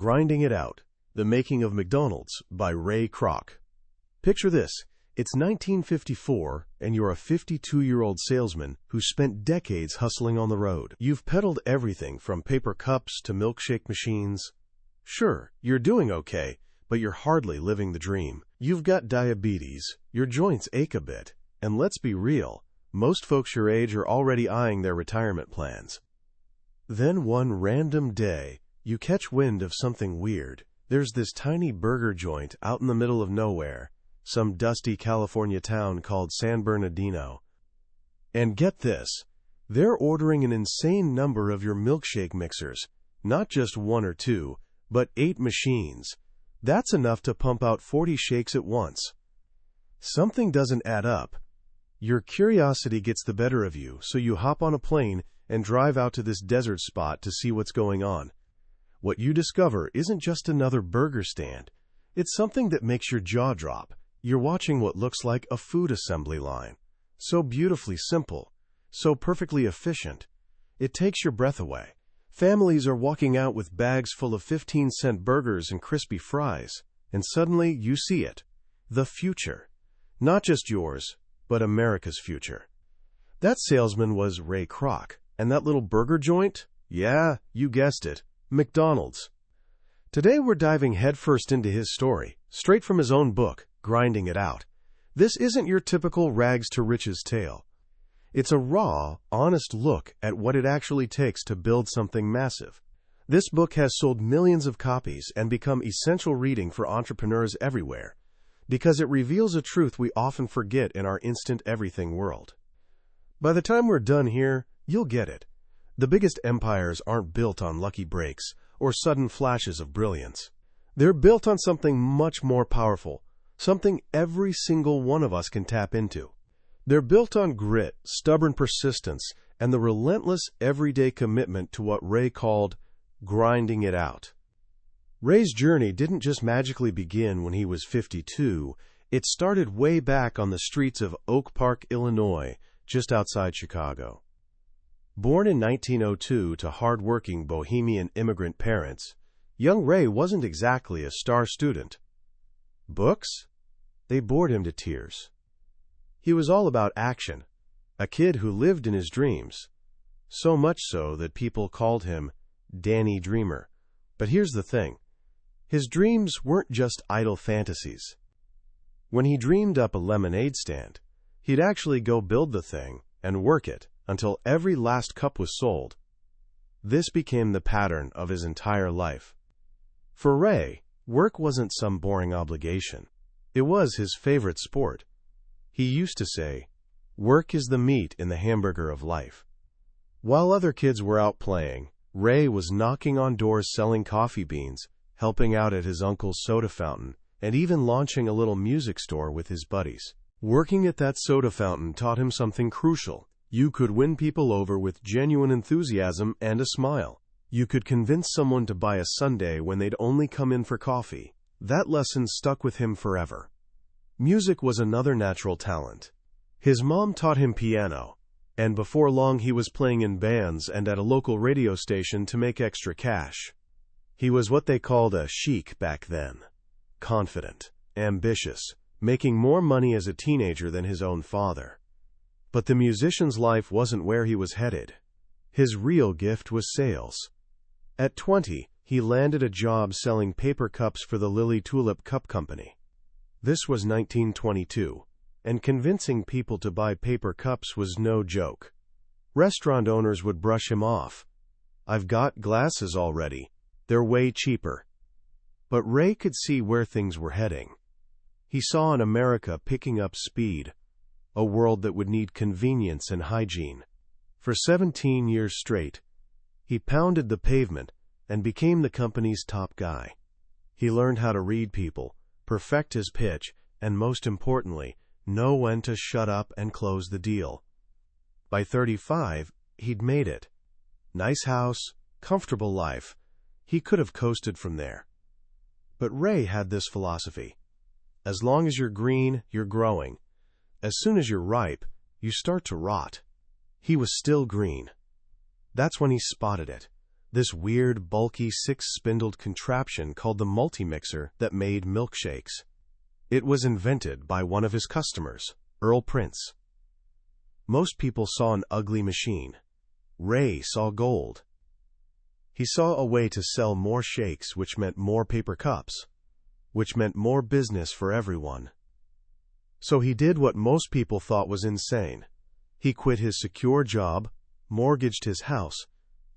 Grinding It Out, The Making of McDonald's by Ray Kroc. Picture this. It's 1954, and you're a 52-year-old salesman who spent decades hustling on the road. You've peddled everything from paper cups to milkshake machines. Sure, you're doing okay, but you're hardly living the dream. You've got diabetes, your joints ache a bit, and let's be real, most folks your age are already eyeing their retirement plans. Then one random day, you catch wind of something weird. There's this tiny burger joint out in the middle of nowhere, some dusty California town called San Bernardino. And get this, they're ordering an insane number of your milkshake mixers, not just one or two, but 8 machines. That's enough to pump out 40 shakes at once. Something doesn't add up. Your curiosity gets the better of you, so you hop on a plane and drive out to this desert spot to see what's going on. What you discover isn't just another burger stand. It's something that makes your jaw drop. You're watching what looks like a food assembly line. So beautifully simple, so perfectly efficient. It takes your breath away. Families are walking out with bags full of 15-cent burgers and crispy fries, and suddenly you see it. The future. Not just yours, but America's future. That salesman was Ray Kroc, and that little burger joint? Yeah, you guessed it, McDonald's. Today we're diving headfirst into his story, straight from his own book, Grinding It Out. This isn't your typical rags-to-riches tale. It's a raw, honest look at what it actually takes to build something massive. This book has sold millions of copies and become essential reading for entrepreneurs everywhere, because it reveals a truth we often forget in our instant everything world. By the time we're done here, you'll get it. The biggest empires aren't built on lucky breaks or sudden flashes of brilliance. They're built on something much more powerful, something every single one of us can tap into. They're built on grit, stubborn persistence, and the relentless everyday commitment to what Ray called grinding it out. Ray's journey didn't just magically begin when he was 52. It started way back on the streets of Oak Park, Illinois, just outside Chicago. Born in 1902 to hard-working bohemian immigrant parents, young Ray wasn't exactly a star student. Books? They bored him to tears. He was all about action, a kid who lived in his dreams, so much so that people called him Danny Dreamer. But here's the thing. His dreams weren't just idle fantasies. When he dreamed up a lemonade stand, he'd actually go build the thing and work it until every last cup was sold. This became the pattern of his entire life. For Ray, work wasn't some boring obligation. It was his favorite sport. He used to say, "Work is the meat in the hamburger of life." While other kids were out playing, Ray was knocking on doors selling coffee beans, helping out at his uncle's soda fountain, and even launching a little music store with his buddies. Working at that soda fountain taught him something crucial. You could win people over with genuine enthusiasm and a smile. You could convince someone to buy a sundae when they'd only come in for coffee. That lesson stuck with him forever. Music was another natural talent. His mom taught him piano, and before long he was playing in bands and at a local radio station to make extra cash. He was what they called a chic back then. Confident, ambitious, making more money as a teenager than his own father. But the musician's life wasn't where he was headed. His real gift was sales. At 20, he landed a job selling paper cups for the Lily Tulip Cup Company. This was 1922, and convincing people to buy paper cups was no joke. Restaurant owners would brush him off. "I've got glasses already. They're way cheaper." But Ray could see where things were heading. He saw an America picking up speed, a world that would need convenience and hygiene. For 17 years straight, he pounded the pavement and became the company's top guy. He learned how to read people, perfect his pitch, and most importantly, know when to shut up and close the deal. By 35, he'd made it. Nice house, comfortable life. He could have coasted from there. But Ray had this philosophy. As long as you're green, you're growing. As soon as you're ripe, you start to rot. He was still green. That's when he spotted it. this weird, bulky, six-spindled contraption called the multi-mixer that made milkshakes. It was invented by one of his customers, Earl Prince. Most people saw an ugly machine. Ray saw gold. He saw a way to sell more shakes, which meant more paper cups, which meant more business for everyone. So he did what most people thought was insane. He quit his secure job, mortgaged his house,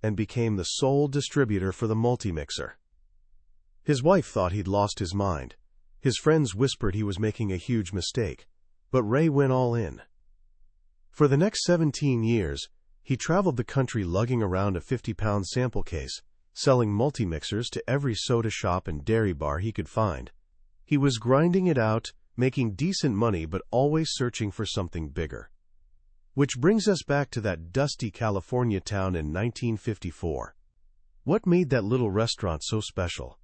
and became the sole distributor for the multi-mixer. His wife thought he'd lost his mind. His friends whispered he was making a huge mistake, but Ray went all in. For the next 17 years, he traveled the country lugging around a 50-pound sample case, selling multi-mixers to every soda shop and dairy bar he could find. He was grinding it out, making decent money, but always searching for something bigger. Which brings us back to that dusty California town in 1954. What made that little restaurant so special?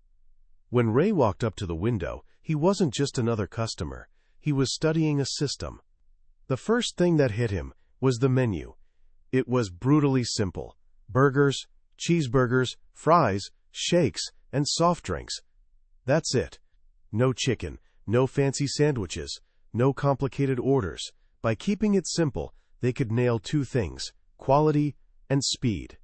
When Ray walked up to the window, he wasn't just another customer. He was studying a system. The first thing that hit him was the menu. It was brutally simple. Burgers, cheeseburgers, fries, shakes, and soft drinks. That's it. No chicken, no fancy sandwiches, no complicated orders. By keeping it simple, they could nail two things: quality and speed.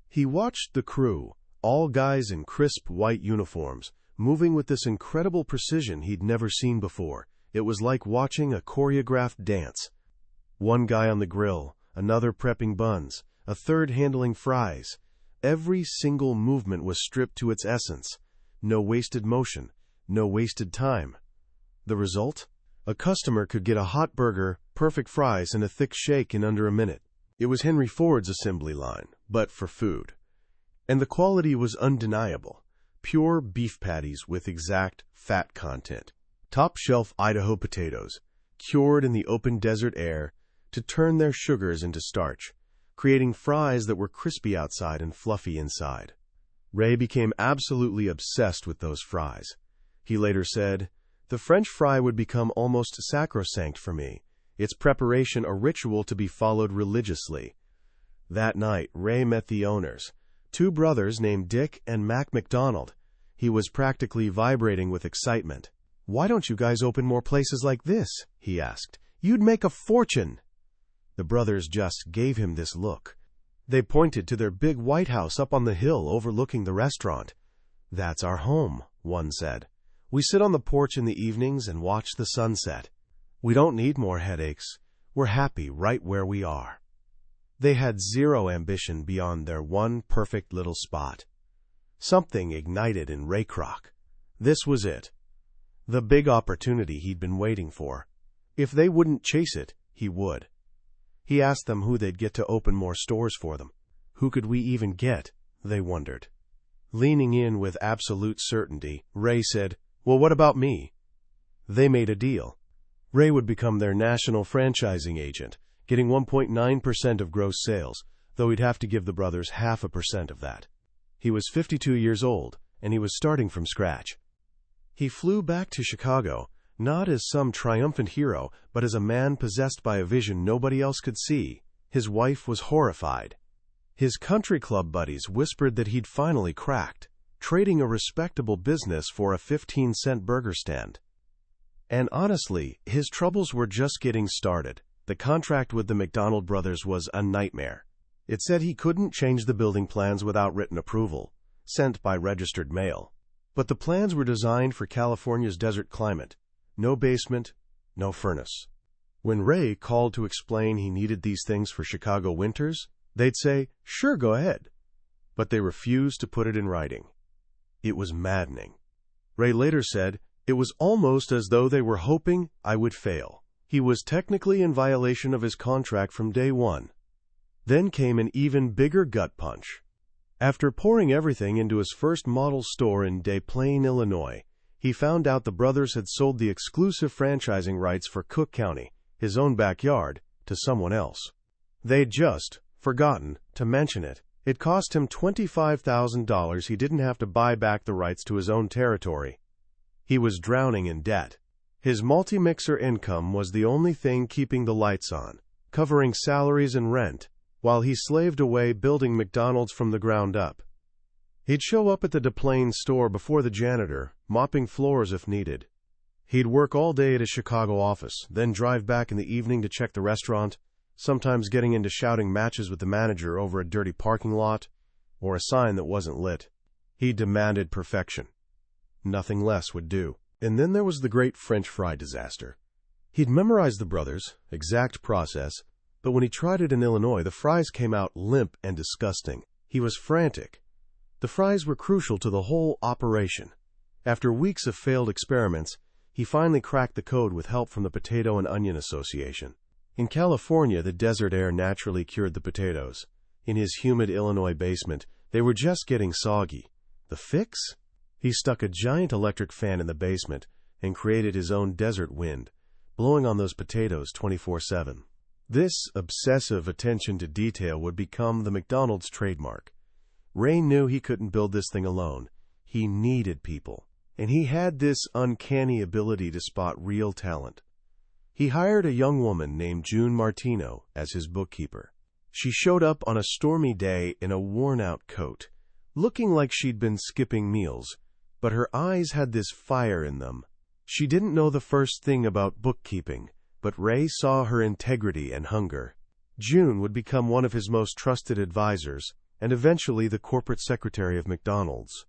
He watched the crew, all guys in crisp white uniforms, moving with this incredible precision he'd never seen before. It was like watching a choreographed dance. One guy on the grill, another prepping buns, a third handling fries. Every single movement was stripped to its essence. No wasted motion, no wasted time. The result? A customer could get a hot burger, perfect fries, and a thick shake in under a minute. It was Henry Ford's assembly line, but for food. And the quality was undeniable. Pure beef patties with exact fat content. Top-shelf Idaho potatoes, cured in the open desert air to turn their sugars into starch, creating fries that were crispy outside and fluffy inside. Ray became absolutely obsessed with those fries. He later said, "The French fry would become almost sacrosanct for me, its preparation a ritual to be followed religiously." That night, Ray met the owners, two brothers named Dick and Mac McDonald. He was practically vibrating with excitement. "Why don't you guys open more places like this?" he asked. "You'd make a fortune." The brothers just gave him this look. They pointed to their big white house up on the hill overlooking the restaurant. "That's our home," one said. "We sit on the porch in the evenings and watch the sunset. We don't need more headaches. We're happy right where we are." They had zero ambition beyond their one perfect little spot. Something ignited in Ray Kroc. This was it. The big opportunity he'd been waiting for. If they wouldn't chase it, he would. He asked them who they'd get to open more stores for them. Who could we even get? They wondered. Leaning in with absolute certainty, Ray said, "Well, what about me?" They made a deal. Ray would become their national franchising agent, getting 1.9% of gross sales, though he'd have to give the brothers 0.5% of that. He was 52 years old, and he was starting from scratch. He flew back to Chicago, not as some triumphant hero, but as a man possessed by a vision nobody else could see. His wife was horrified. His country club buddies whispered that he'd finally cracked, trading a respectable business for a 15-cent burger stand. And honestly, his troubles were just getting started. The contract with the McDonald brothers was a nightmare. It said he couldn't change the building plans without written approval, sent by registered mail. But the plans were designed for California's desert climate. No basement, no furnace. When Ray called to explain he needed these things for Chicago winters, they'd say, "Sure, go ahead." But they refused to put it in writing. It was maddening. Ray later said, "It was almost as though they were hoping I would fail." He was technically in violation of his contract from day one. Then came an even bigger gut punch. After pouring everything into his first model store in Des Plaines, Illinois, he found out the brothers had sold the exclusive franchising rights for Cook County, his own backyard, to someone else. They'd just forgotten to mention it. It cost him $25,000. He didn't have to buy back the rights to his own territory. He was drowning in debt. His multi-mixer income was the only thing keeping the lights on, covering salaries and rent, while he slaved away building McDonald's from the ground up. He'd show up at the Des Plaines store before the janitor, mopping floors if needed. He'd work all day at his Chicago office, then drive back in the evening to check the restaurant, sometimes getting into shouting matches with the manager over a dirty parking lot or a sign that wasn't lit. He demanded perfection. Nothing less would do. And then there was the great French fry disaster. He'd memorized the brothers' exact process, but when he tried it in Illinois, the fries came out limp and disgusting. He was frantic. The fries were crucial to the whole operation. After weeks of failed experiments, he finally cracked the code with help from the Potato and Onion Association. In California, the desert air naturally cured the potatoes. In his humid Illinois basement, they were just getting soggy. The fix? He stuck a giant electric fan in the basement and created his own desert wind, blowing on those potatoes 24/7. This obsessive attention to detail would become the McDonald's trademark. Ray knew he couldn't build this thing alone. He needed people, and he had this uncanny ability to spot real talent. He hired a young woman named June Martino as his bookkeeper. She showed up on a stormy day in a worn-out coat, looking like she'd been skipping meals, but her eyes had this fire in them. She didn't know the first thing about bookkeeping, but Ray saw her integrity and hunger. June would become one of his most trusted advisors, and eventually the corporate secretary of McDonald's.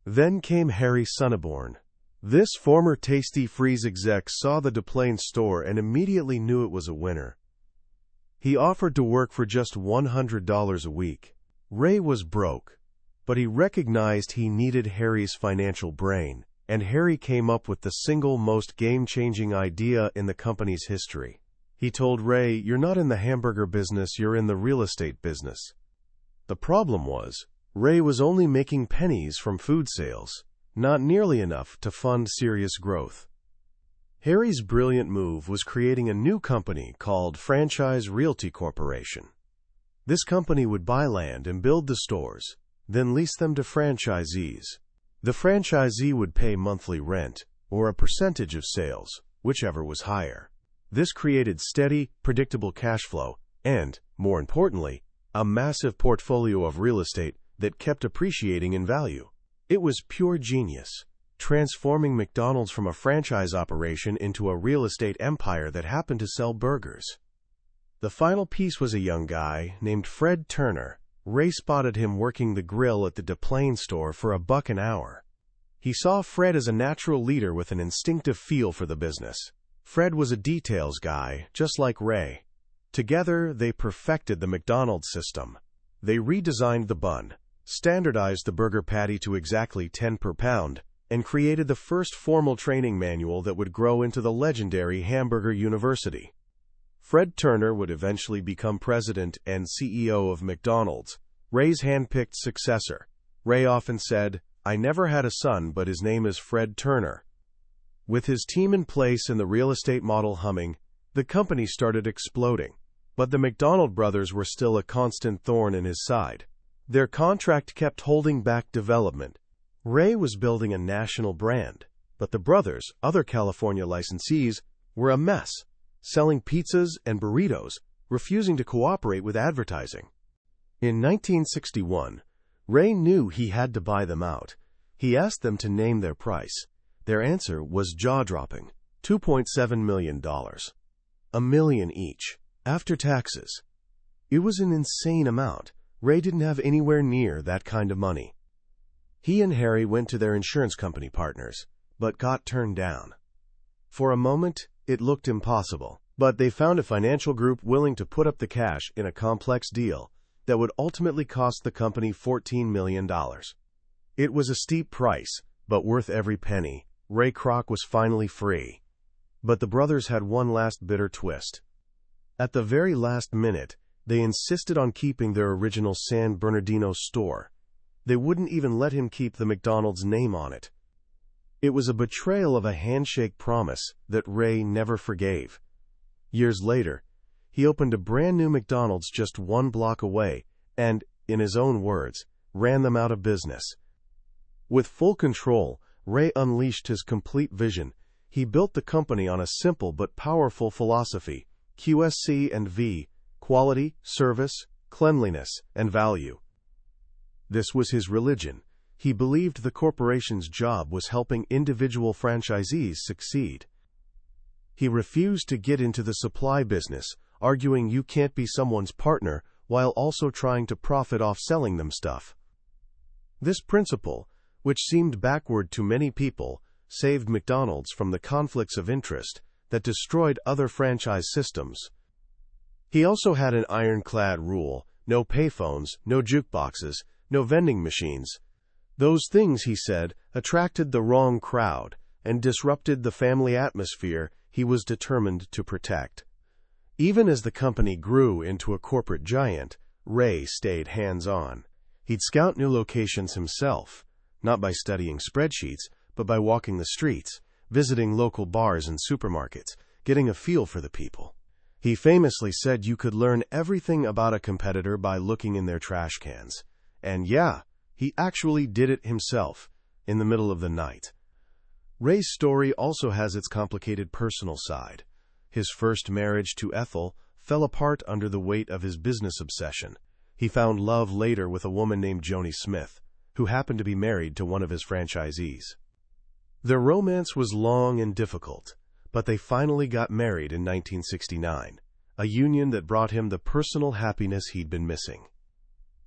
Then came Harry Sonneborn. This former Tasty Freeze exec saw the Des Plaines store and immediately knew it was a winner. He offered to work for just $100 a week. Ray was broke, but he recognized he needed Harry's financial brain, and Harry came up with the single most game-changing idea in the company's history. He told Ray, "You're not in the hamburger business, you're in the real estate business." The problem was, Ray was only making pennies from food sales, not nearly enough to fund serious growth. Harry's brilliant move was creating a new company called Franchise Realty Corporation. This company would buy land and build the stores, then lease them to franchisees. The franchisee would pay monthly rent, or a percentage of sales, whichever was higher. This created steady, predictable cash flow and, more importantly, a massive portfolio of real estate that kept appreciating in value. It was pure genius, transforming McDonald's from a franchise operation into a real estate empire that happened to sell burgers. The final piece was a young guy named Fred Turner. Ray spotted him working the grill at the Des Plaines store for $1 an hour. He saw Fred as a natural leader with an instinctive feel for the business. Fred was a details guy, just like Ray. Together, they perfected the McDonald's system. They redesigned the bun, standardized the burger patty to exactly 10 per pound, and created the first formal training manual that would grow into the legendary Hamburger University. Fred Turner would eventually become president and CEO of McDonald's, Ray's handpicked successor. Ray often said, "I never had a son, but his name is Fred Turner." With his team in place and the real estate model humming, the company started exploding. But the McDonald brothers were still a constant thorn in his side. Their contract kept holding back development. Ray was building a national brand, but the brothers, other California licensees, were a mess, selling pizzas and burritos, refusing to cooperate with advertising. In 1961, Ray knew he had to buy them out. He asked them to name their price. Their answer was jaw-dropping, $2.7 million. $1 million each, after taxes. It was an insane amount. Ray didn't have anywhere near that kind of money. He and Harry went to their insurance company partners, but got turned down. For a moment, it looked impossible, but they found a financial group willing to put up the cash in a complex deal that would ultimately cost the company $14 million. It was a steep price, but worth every penny. Ray Kroc was finally free. But the brothers had one last bitter twist. At the very last minute, they insisted on keeping their original San Bernardino store. They wouldn't even let him keep the McDonald's name on it. It was a betrayal of a handshake promise that Ray never forgave. Years later, he opened a brand new McDonald's just 1 block away and, in his own words, ran them out of business. With full control, Ray unleashed his complete vision. He built the company on a simple but powerful philosophy, QSC and V, quality, service, cleanliness, and value. This was his religion. He believed the corporation's job was helping individual franchisees succeed. He refused to get into the supply business, arguing you can't be someone's partner while also trying to profit off selling them stuff. This principle, which seemed backward to many people, saved McDonald's from the conflicts of interest that destroyed other franchise systems. He also had an ironclad rule: no payphones, no jukeboxes, no vending machines. Those things, he said, attracted the wrong crowd and disrupted the family atmosphere he was determined to protect. Even as the company grew into a corporate giant, Ray stayed hands-on. He'd scout new locations himself, not by studying spreadsheets, but by walking the streets, visiting local bars and supermarkets, getting a feel for the people. He famously said you could learn everything about a competitor by looking in their trash cans. And yeah, he actually did it himself, in the middle of the night. Ray's story also has its complicated personal side. His first marriage to Ethel fell apart under the weight of his business obsession. He found love later with a woman named Joni Smith, who happened to be married to one of his franchisees. Their romance was long and difficult, but they finally got married in 1969, a union that brought him the personal happiness he'd been missing.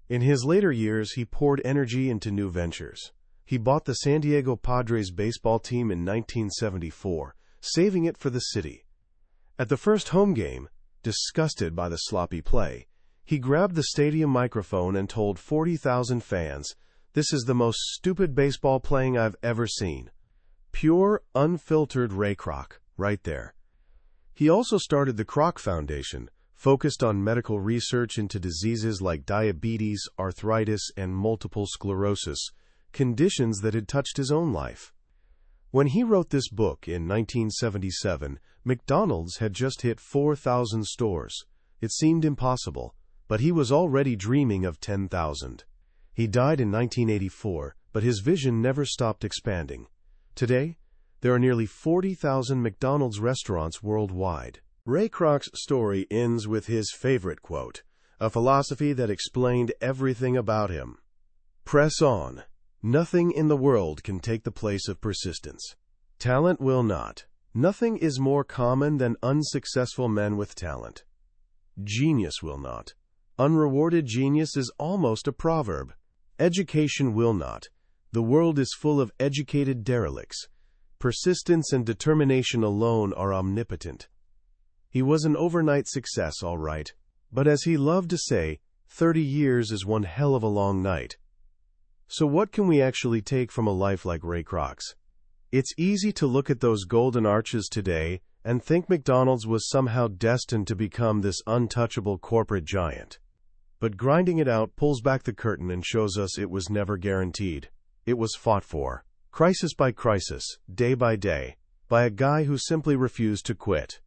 In his later years, he poured energy into new ventures. He bought the San Diego Padres baseball team in 1974, saving it for the city. At the first home game, disgusted by the sloppy play, he grabbed the stadium microphone and told 40,000 fans, "This is the most stupid baseball playing I've ever seen." Pure, unfiltered Ray Kroc, right there. He also started the Kroc Foundation, focused on medical research into diseases like diabetes, arthritis, and multiple sclerosis, conditions that had touched his own life. When he wrote this book in 1977, McDonald's had just hit 4,000 stores. It seemed impossible, but he was already dreaming of 10,000. He died in 1984, but his vision never stopped expanding. Today, there are nearly 40,000 McDonald's restaurants worldwide. Ray Kroc's story ends with his favorite quote, a philosophy that explained everything about him. Press on. Nothing in the world can take the place of persistence. Talent will not. Nothing is more common than unsuccessful men with talent. Genius will not. Unrewarded genius is almost a proverb. Education will not. The world is full of educated derelicts. Persistence and determination alone are omnipotent. He was an overnight success, all right, but as he loved to say, 30 years is one hell of a long night. So what can we actually take from a life like Ray Kroc's? It's easy to look at those golden arches today and think McDonald's was somehow destined to become this untouchable corporate giant. But grinding it out pulls back the curtain and shows us it was never guaranteed. It was fought for, crisis by crisis, day by day, by a guy who simply refused to quit.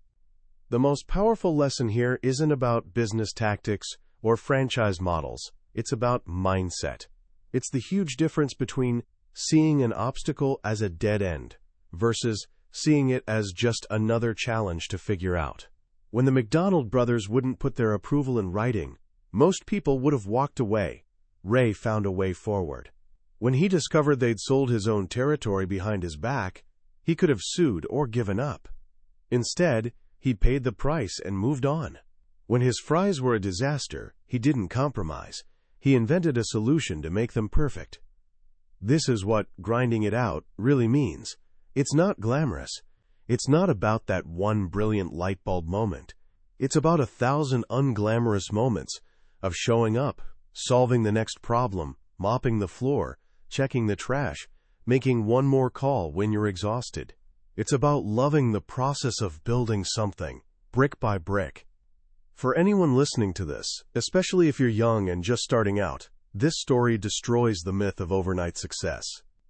The most powerful lesson here isn't about business tactics or franchise models. It's about mindset. It's the huge difference between seeing an obstacle as a dead end versus seeing it as just another challenge to figure out. When the McDonald brothers wouldn't put their approval in writing, most people would have walked away. Ray found a way forward. When he discovered they'd sold his own territory behind his back, he could have sued or given up. Instead, he paid the price and moved on. When his fries were a disaster, he didn't compromise. He invented a solution to make them perfect. This is what grinding it out really means. It's not glamorous. It's not about that one brilliant light bulb moment. It's about 1,000 unglamorous moments of showing up, solving the next problem, mopping the floor, checking the trash, making one more call when you're exhausted. It's about loving the process of building something, brick by brick. For anyone listening to this, especially if you're young and just starting out, this story destroys the myth of overnight success.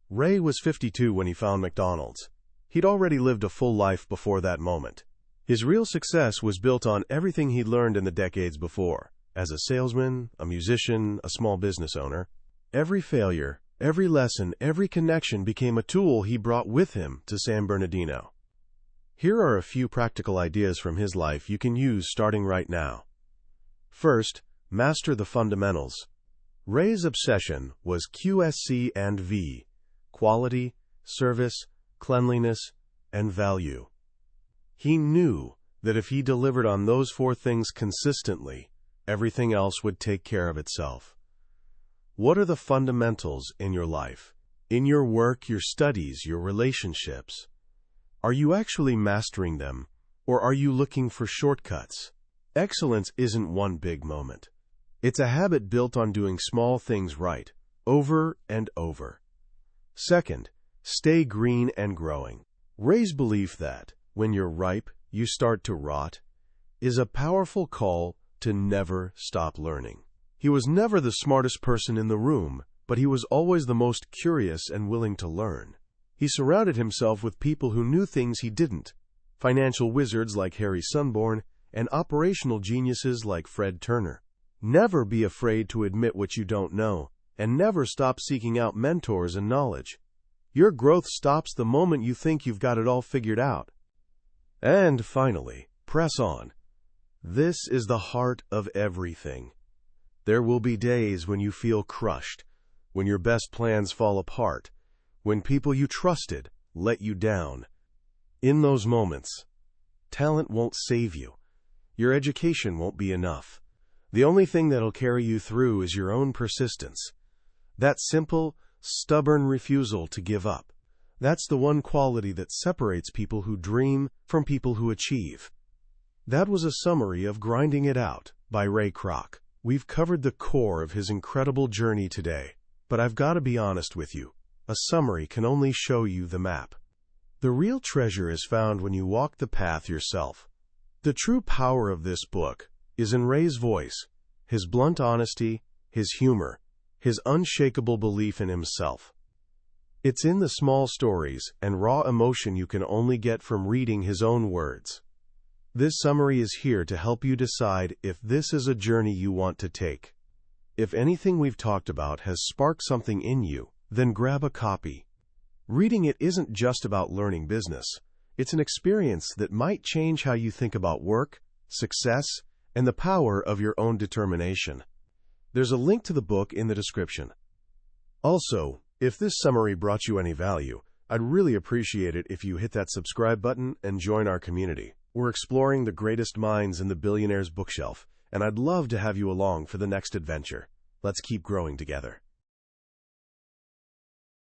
Ray was 52 when he found McDonald's. He'd already lived a full life before that moment. His real success was built on everything he'd learned in the decades before. As a salesman, a musician, a small business owner, every failure, every lesson, every connection became a tool he brought with him to San Bernardino. Here are a few practical ideas from his life you can use starting right now. First, Master the fundamentals. Ray's obsession was QSC and V: quality, service, cleanliness, and value. He knew that if he delivered on those four things consistently, everything else would take care of itself. What are the fundamentals in your life? In your work, your studies, your relationships? Are you actually mastering them, or are you looking for shortcuts? Excellence isn't one big moment. It's a habit built on doing small things right, over and over. Second, stay green and growing. Ray's belief that, when you're ripe, you start to rot, is a powerful call to never stop learning. He was never the smartest person in the room, but he was always the most curious and willing to learn. He surrounded himself with people who knew things he didn't: financial wizards like Harry Sunborn and operational geniuses like Fred Turner. Never be afraid to admit what you don't know, and never stop seeking out mentors and knowledge. Your growth stops the moment you think you've got it all figured out. And finally, press on. This is the heart of everything. There will be days when you feel crushed, when your best plans fall apart, when people you trusted let you down. In those moments, talent won't save you. Your education won't be enough. The only thing that'll carry you through is your own persistence. That simple, stubborn refusal to give up. That's the one quality that separates people who dream from people who achieve. That was a summary of Grinding It Out by Ray Kroc. We've covered the core of his incredible journey today, but I've got to be honest with you. A summary can only show you the map. The real treasure is found when you walk the path yourself. The true power of this book is in Ray's voice, his blunt honesty, his humor, his unshakable belief in himself. It's in the small stories and raw emotion you can only get from reading his own words. This summary is here to help you decide if this is a journey you want to take. If anything we've talked about has sparked something in you, then grab a copy. Reading it isn't just about learning business. It's an experience that might change how you think about work, success, and the power of your own determination. There's a link to the book in the description. Also, if this summary brought you any value, I'd really appreciate it if you hit that subscribe button and join our community. We're exploring the greatest minds in the billionaire's bookshelf, and I'd love to have you along for the next adventure. Let's keep growing together.